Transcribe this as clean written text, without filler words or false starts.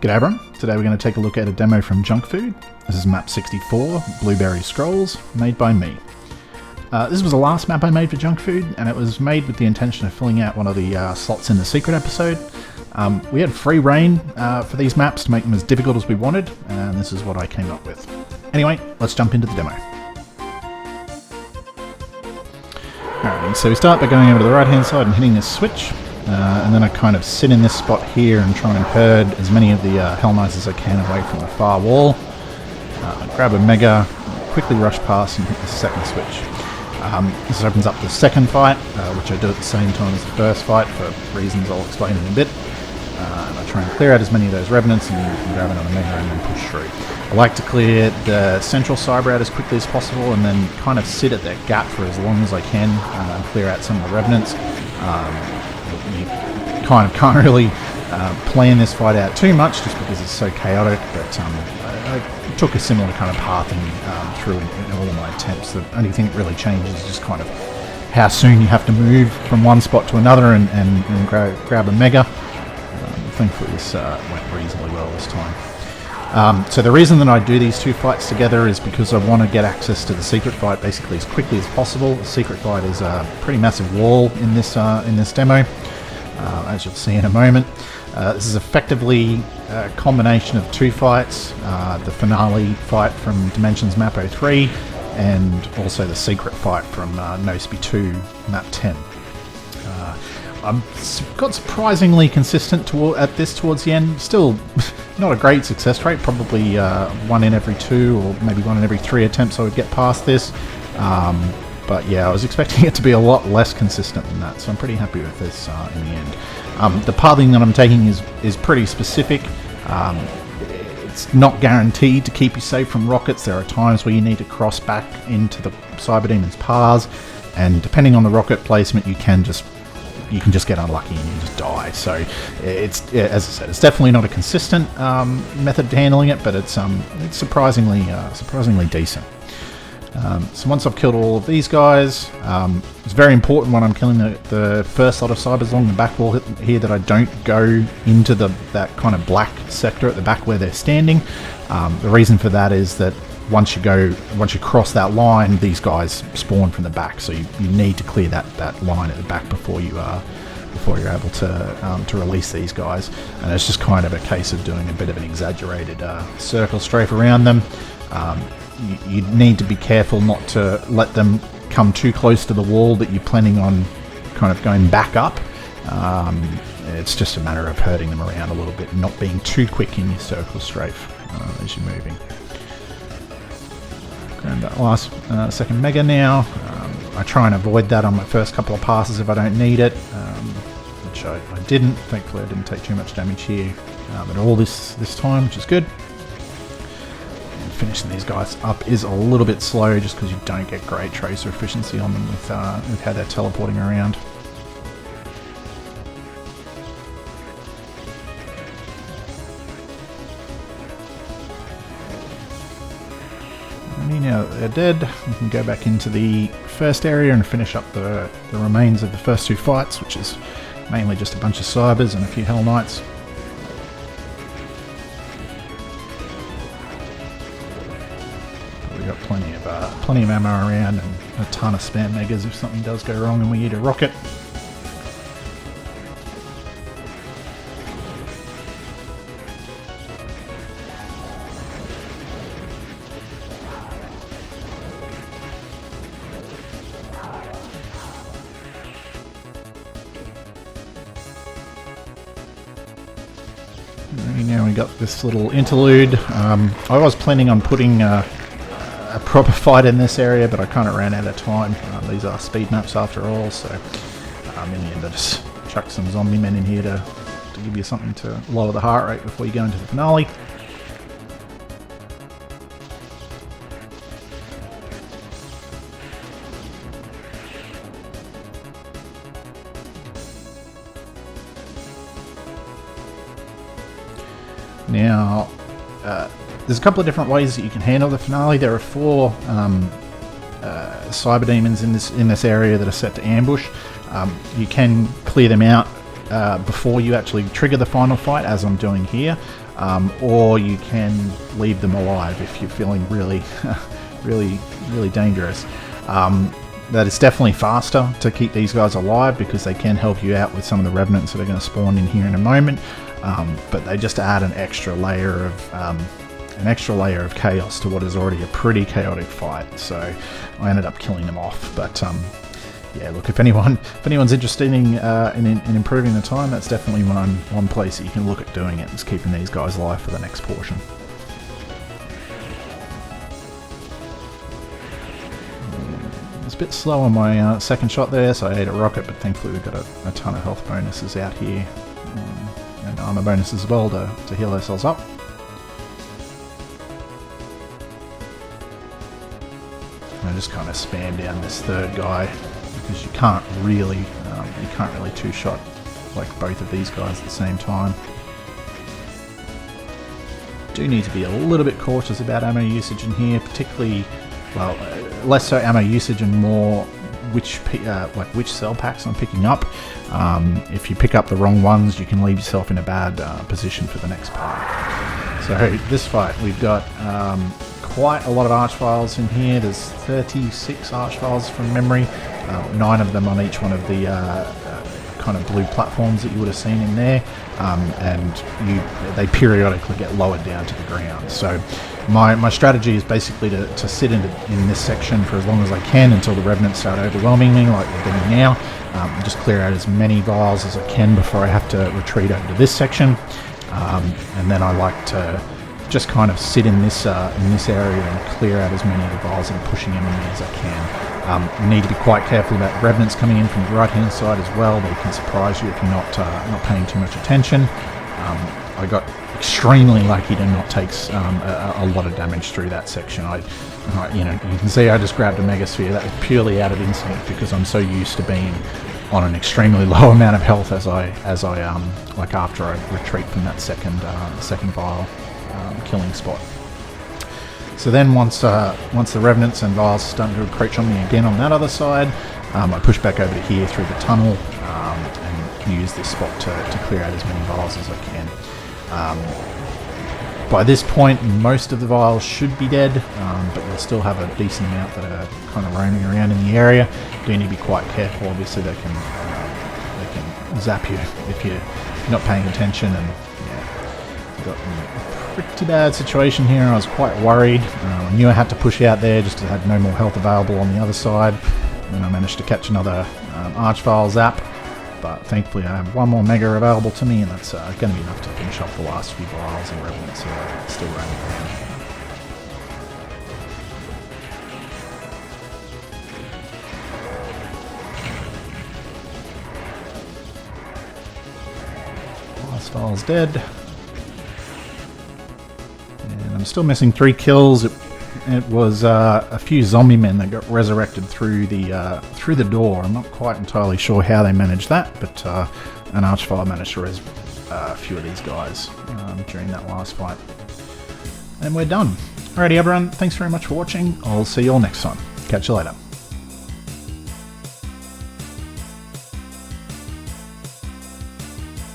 G'day everyone, today we're going to take a look at a demo from JunkFood. This is map 64, Blueberry Scrolls, made by me. This was the last map I made for JunkFood, and it was made with the intention of filling out one of the slots in the secret episode. We had free reign for these maps to make them as difficult as we wanted, and this is what I came up with. Anyway, let's jump into the demo. Alright, so we start by going over to the right hand side and hitting this switch. And then I kind of sit in this spot here and try and herd as many of the Hell Knights as I can away from the far wall. Grab a Mega, quickly rush past and hit the second switch. This opens up the second fight, which I do at the same time as the first fight for reasons I'll explain in a bit. And I try and clear out as many of those Revenants and grab another Mega and then push through. I like to clear the central cyber out as quickly as possible and then kind of sit at that gap for as long as I can and clear out some of the Revenants. You kind of can't really plan this fight out too much just because it's so chaotic, but I took a similar kind of pathing through in all of my attempts. The only thing that really changes is just kind of how soon you have to move from one spot to another and grab a Mega. Thankfully this went reasonably well this time. So the reason that I do these two fights together is because I want to get access to the secret fight basically as quickly as possible. The secret fight is a pretty massive wall in this demo. As you'll see in a moment. This is effectively a combination of two fights, the finale fight from Dimensions Map 03 and also the secret fight from Noseby 2 Map 10. I've got surprisingly consistent towards the end. Still not a great success rate, probably 1 in every 2 or maybe 1 in every 3 attempts I would get past this. But yeah, I was expecting it to be a lot less consistent than that, so I'm pretty happy with this in the end. The pathing that I'm taking is pretty specific. It's not guaranteed to keep you safe from rockets. There are times where you need to cross back into the Cyber Demon's paths, and depending on the rocket placement, you can just get unlucky and you just die. So it's, as I said, it's definitely not a consistent method of handling it, but it's surprisingly decent. So once I've killed all of these guys, it's very important when I'm killing the first lot of cybers along the back wall here that I don't go into that kind of black sector at the back where they're standing. The reason for that is that once you cross that line, these guys spawn from the back, so you need to clear that line at the back before you're able to release these guys. And it's just kind of a case of doing a bit of an exaggerated circle strafe around them. You need to be careful not to let them come too close to the wall that you're planning on kind of going back up. It's just a matter of herding them around a little bit and not being too quick in your circle strafe as you're moving. Grab that last second Mega now. I try and avoid that on my first couple of passes if I don't need it, which I didn't. Thankfully I didn't take too much damage here at all this time, which is good. Finishing these guys up is a little bit slow just because you don't get great tracer efficiency on them with how they're teleporting around. And now that they're dead, we can go back into the first area and finish up the remains of the first two fights, which is mainly just a bunch of cybers and a few Hell Knights. Got plenty of ammo around and a ton of spam Megas if something does go wrong and we need a rocket. Now we got this little interlude. I was planning on putting a proper fight in this area, but I kind of ran out of time. These are speed maps after all, so in the end I just chucked some zombie men in here to give you something to lower the heart rate before you go into the finale. Now, there's a couple of different ways that you can handle the finale. There are 4 cyber demons in this area that are set to ambush. You can clear them out before you actually trigger the final fight, as I'm doing here, or you can leave them alive if you're feeling really, really dangerous. That it's definitely faster to keep these guys alive because they can help you out with some of the revenants that are going to spawn in here in a moment, but they just add an extra layer of chaos to what is already a pretty chaotic fight. So I ended up killing them off, but yeah, look, if anyone's interested in improving the time, that's definitely one place that you can look at doing it, is keeping these guys alive for the next portion. It's a bit slow on my second shot there, so I ate a rocket, but thankfully we've got a ton of health bonuses out here, and armor bonuses as well to heal ourselves up. I just kind of spam down this third guy because you can't really two-shot like both of these guys at the same time. Do need to be a little bit cautious about ammo usage in here, particularly, well, less so ammo usage and more which cell packs I'm picking up. If you pick up the wrong ones, you can leave yourself in a bad position for the next part. So this fight, we've got quite a lot of archviles in here. There's 36 archviles from memory, 9 of them on each one of the kind of blue platforms that you would have seen in there, and they periodically get lowered down to the ground. So my strategy is basically to sit in this section for as long as I can until the revenants start overwhelming me like they're doing now. Just clear out as many vials as I can before I have to retreat over to this section, and then I like to just kind of sit in this area and clear out as many of the vials that are pushing in on me as I can. You need to be quite careful about revenants coming in from the right hand side as well. They can surprise you if you're not paying too much attention. I got extremely lucky to not take a lot of damage through that section. You can see I just grabbed a megasphere. That was purely out of instinct because I'm so used to being on an extremely low amount of health as I like after I retreat from that second vial killing spot. So then once the revenants and vials start to encroach on me again on that other side, I push back over to here through the tunnel and use this spot to clear out as many vials as I can. By this point, most of the vials should be dead, but you'll still have a decent amount that are kind of roaming around in the area. You do need to be quite careful. Obviously, they can zap you if you're not paying attention, and yeah, you've got a pretty bad situation here. I was quite worried. I knew I had to push out there just to have no more health available on the other side. And then I managed to catch another archvile zap, but thankfully I have one more mega available to me, and that's going to be enough to finish off the last few vials and revenants who are still roaming around. Last vial's dead. And I'm still missing 3 kills. It was a few zombie men that got resurrected through the door. I'm not quite entirely sure how they managed that, but an archvile managed to res a few of these guys during that last fight. And we're done. Alrighty everyone, thanks very much for watching. I'll see you all next time. Catch you later.